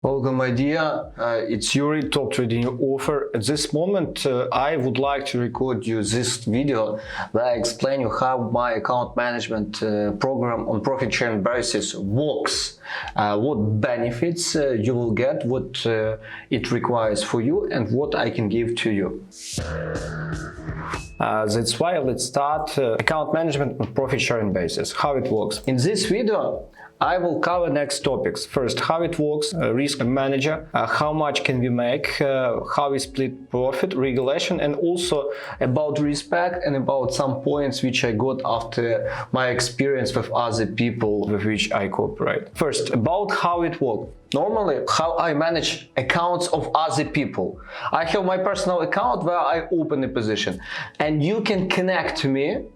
Welcome, my dear. It's Yuri, top trading offer. At this moment, I would like to record you this video where I explain you how my account management program on profit sharing basis works, what benefits you will get, what it requires for you, and what I can give to you. That's why let's start account management on profit sharing basis, how it works. In this video, I will cover next topics. First, how it works, risk manager, how much can we make, how we split profit, regulation, and also about respect and about some points which I got after my experience with other people with which I cooperate. First, about how it works. Normally, how I manage accounts of other people. I have my personal account where I open a position, and you can connect to me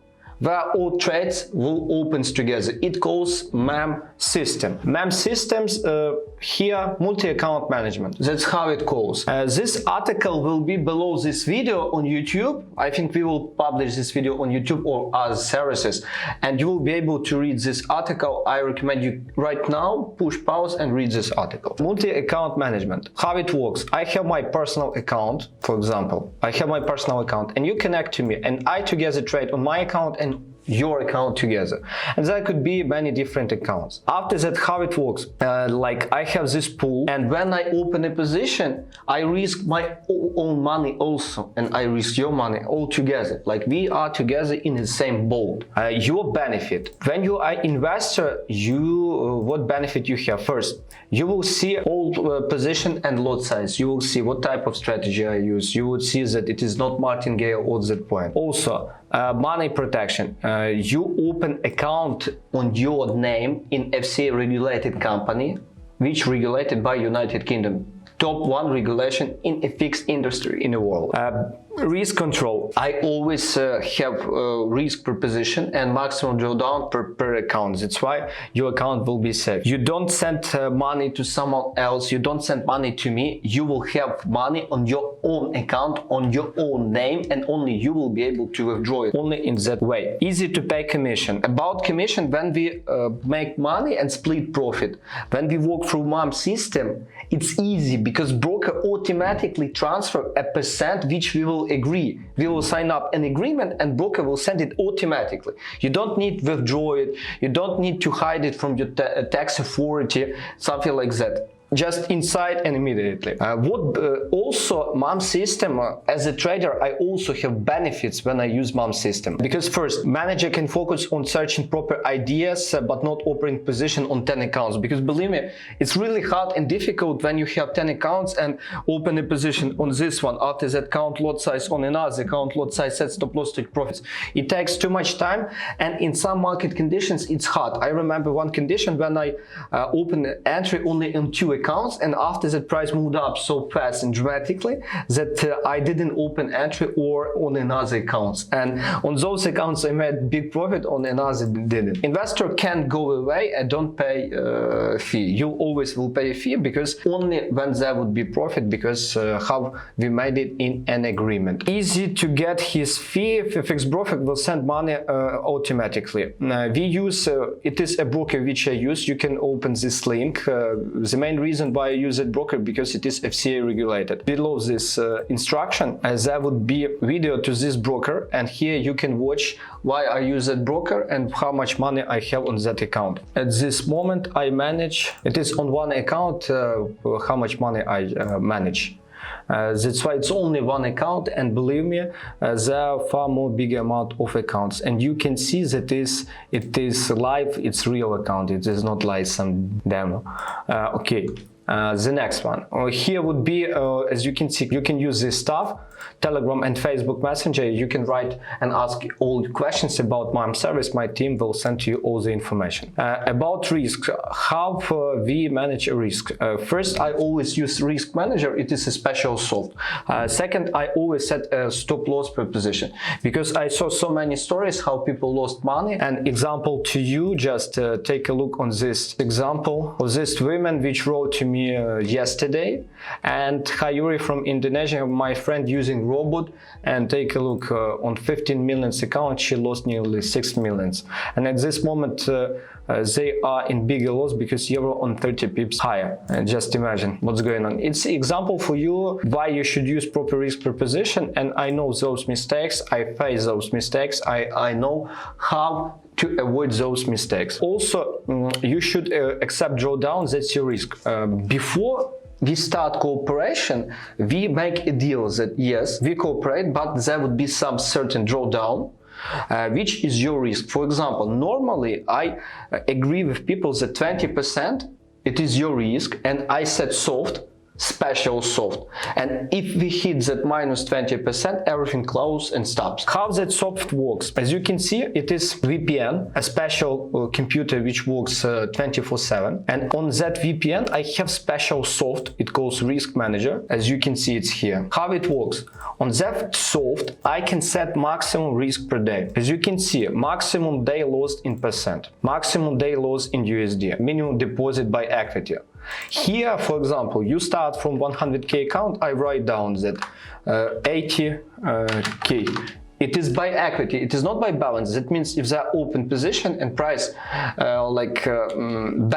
where all trades will open together. It calls MEM system. MEM systems here multi-account management. That's how it calls. This article will be below this video on YouTube. I think we will publish this video on YouTube or other services, and you will be able to read this article. I recommend you right now push pause and read this article. Multi-account management. How it works. I have my personal account, for example. I have my personal account, and you connect to me, and I together trade on my account and your account together, and there could be many different accounts. After that, how it works, like I have this pool, and when I open a position, I risk my own money also, and I risk your money all together, like we are together in the same boat. Your benefit, when you are investor, what benefit you have? First, you will see all position and lot size. You will see what type of strategy I use. You would see that it is not martingale at that point. Also, money protection. You open account on your name in FCA regulated company, which regulated by United Kingdom. Top 1 regulation in a fixed industry in the world. Risk control. I always have risk per position and maximum drawdown per account. That's why your account will be safe. You don't send money to someone else. You don't send money to me. You will have money on your own account, on your own name, and only you will be able to withdraw it only in that way. Easy to pay commission. About commission, when we make money and split profit, when we work through MEM system, it's easy because broker automatically transfer a percent which we will agree. We will sign up an agreement and broker will send it automatically. You don't need to withdraw it. You don't need to hide it from your tax authority, something like that. Just inside and immediately. Also MEM system, as a trader, I also have benefits when I use MEM system. Because first, manager can focus on searching proper ideas, but not opening position on 10 accounts. Because believe me, it's really hard and difficult when you have 10 accounts and open a position on this one. After that, count lot size on another, count lot size, set stop loss, take profits. It takes too much time, and in some market conditions, it's hard. I remember one condition when I opened an entry only on 2 accounts, and after that price moved up so fast and dramatically that I didn't open entry or on another accounts, and on those accounts I made big profit, on another didn't. Investor can't go away and don't pay fee. You always will pay a fee, because only when there would be profit, because how we made it in an agreement. Easy to get his fee. Fixed profit will send money automatically. We use it is a broker which I use. You can open this link. The main reason why I use that broker, because it is FCA regulated. Below this instruction, there would be a video to this broker, and here you can watch why I use that broker and how much money I have on that account. At this moment I manage, it is on one account, how much money I manage. That's why it's only one account, and believe me, there are far more bigger amount of accounts, and you can see that it is live, it's real account, it is not like some demo. Okay. The next one here would be, as you can see, you can use this stuff, Telegram and Facebook Messenger. You can write and ask all questions about my service. My team will send you all the information. About risk, how we manage a risk. First, I always use Risk Manager. It is a special soft. Second, I always set a stop loss per position, because I saw so many stories how people lost money. An example to you, just take a look on this example of this woman which wrote to me me yesterday, and Hayuri from Indonesia, my friend, using robot, and take a look on 15 millions account, she lost nearly 6 millions. And at this moment, they are in bigger loss because euro on 30 pips higher. And just imagine what's going on. It's an example for you why you should use proper risk per position. And I know those mistakes. I face those mistakes. I know how to avoid those mistakes. Also, you should accept drawdown. That's your risk. Before we start cooperation, we make a deal that yes, we cooperate, but there would be some certain drawdown, which is your risk. For example, normally I agree with people that 20% it is your risk, and I set soft, special soft, and if we hit that minus 20%, everything closes and stops. How that soft works? As you can see, it is VPN, a special computer which works 24/7, and on that VPN I have special soft, it calls risk manager. As you can see, it's here. How it works? On that soft I can set maximum risk per day. As you can see, maximum day loss in percent, maximum day loss in USD, minimum deposit by equity. Here, for example, you start from 100k account, I write down that 80k. It is by equity, it is not by balance. That means if there are open position and price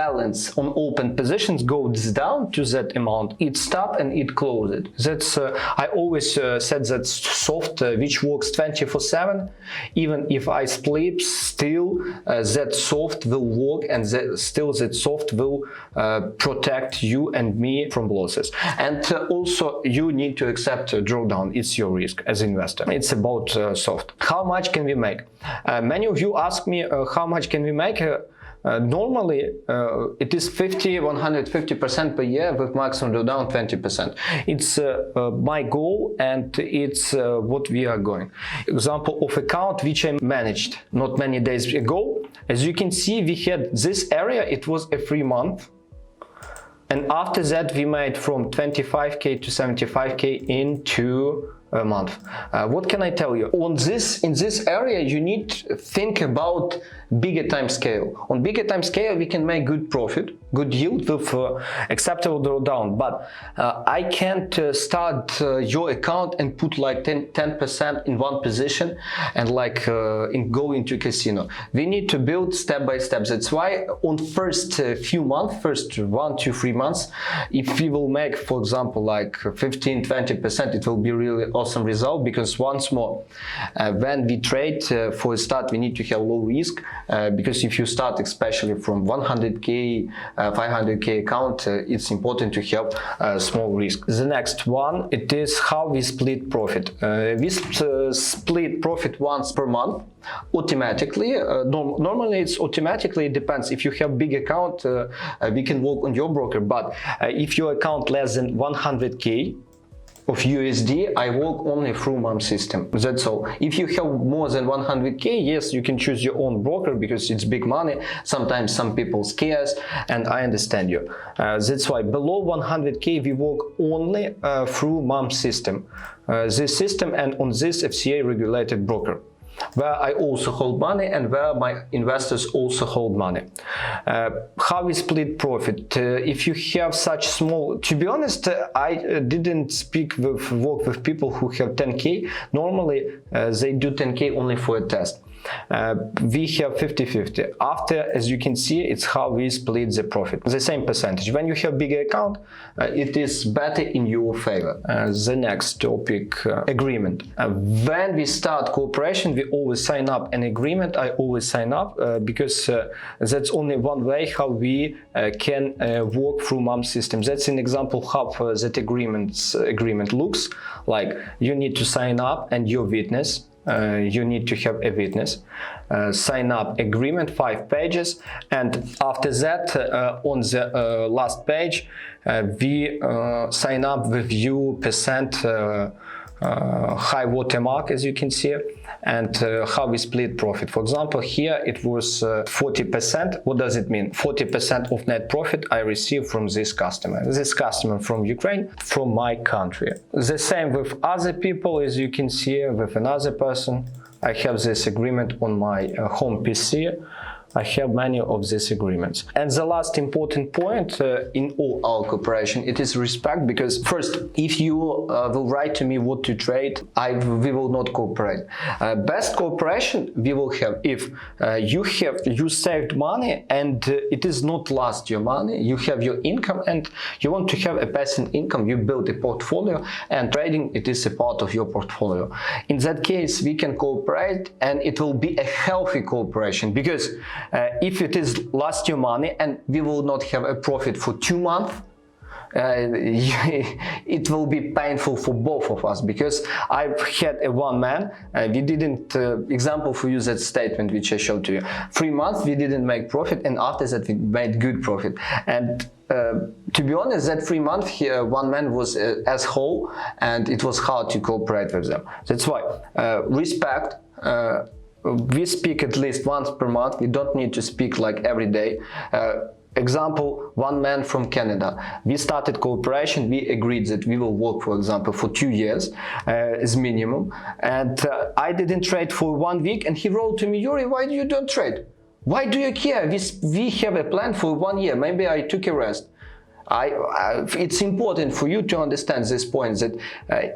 balance on open positions goes down to that amount, it stop and it close it. That's I always said that soft which works 24/7. Even if I split, still that soft will work, and still that soft will protect you and me from losses. And also you need to accept drawdown. It's your risk as investor. It's about soft. How much can we make? Many of you ask me how much can we make? Normally it is 150% per year with maximum drawdown 20%. It's my goal, and it's what we are going. Example of account which I managed not many days ago. As you can see, we had this area, it was a free month. And after that we made from 25k to 75k in 2 month. What can I tell you? In this area you need to think about bigger time scale. On bigger time scale we can make good profit, good yield with acceptable drawdown, but I can't start your account and put like 10% in one position and go into casino. We need to build step by step. That's why on first few months, first 1 to 3 months, if we will make, for example, like 15-20%, it will be really awesome result, because once more, when we trade for a start, we need to have low risk, because if you start especially from 100k, 500k account, it's important to have small risk. The next one, it is how we split profit. We split profit once per month automatically. Normally it's automatically, it depends. If you have big account, we can work on your broker, but if your account less than 100k of USD, I work only through MAM system. That's all. If you have more than 100k, yes, you can choose your own broker because it's big money. Sometimes some people scares, and I understand you. That's why below 100k we work only through MAM system. This system, and on this FCA regulated broker, where I also hold money and where my investors also hold money. How we split profit? If you have such small, to be honest, I didn't work with people who have 10k. Normally they do 10k only for a test. We have 50-50. After, as you can see, it's how we split the profit. The same percentage. When you have bigger account, it is better in your favor. The next topic, agreement. When we start cooperation, we always sign up an agreement. I always sign up because that's only one way how we can work through MAM system. That's an example how that agreement looks like. You need to sign up and your witness. You need to have a witness, sign up agreement, 5 pages, and after that on the last page we sign up with you percent high watermark, as you can see, and how we split profit. For example, here it was 40%. What does it mean? 40% of net profit I receive from this customer from Ukraine, from my country. The same with other people, as you can see, with another person. I have this agreement on my home PC. I have many of these agreements. And the last important point in all our cooperation, it is respect, because first, if you will write to me what to trade, we will not cooperate. Best cooperation we will have if you saved money and it is not lost your money, you have your income and you want to have a passive income, you build a portfolio and trading, it is a part of your portfolio. In that case, we can cooperate and it will be a healthy cooperation, because if it is lost your money and we will not have a profit for 2 months, it will be painful for both of us, because I've had a one man, we didn't, example for you, that statement which I showed to you, 3 months we didn't make profit and after that we made good profit. And to be honest, that 3 months one man was as whole and it was hard to cooperate with them. That's why respect. We speak at least once per month. We don't need to speak like every day. Example, one man from Canada. We started cooperation. We agreed that we will work, for example, for 2 years as minimum. And I didn't trade for 1 week. And he wrote to me, Yuri, why do you don't trade? Why do you care? We have a plan for 1 year. Maybe I took a rest. It's important for you to understand this point, that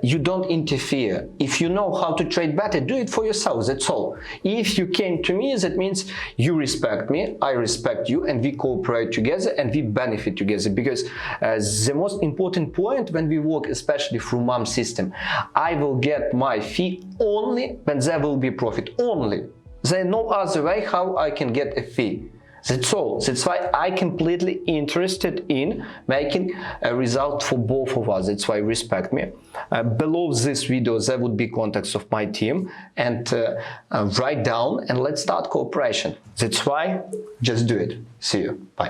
you don't interfere. If you know how to trade better, do it for yourself, that's all. If you came to me, that means you respect me, I respect you, and we cooperate together and we benefit together. Because the most important point when we work, especially through MAM system, I will get my fee only when there will be profit, only. There is no other way how I can get a fee. That's all. That's why I completely interested in making a result for both of us. That's why respect me. Below this video there would be contacts of my team, and write down and let's start cooperation. That's why just do it. See you. Bye.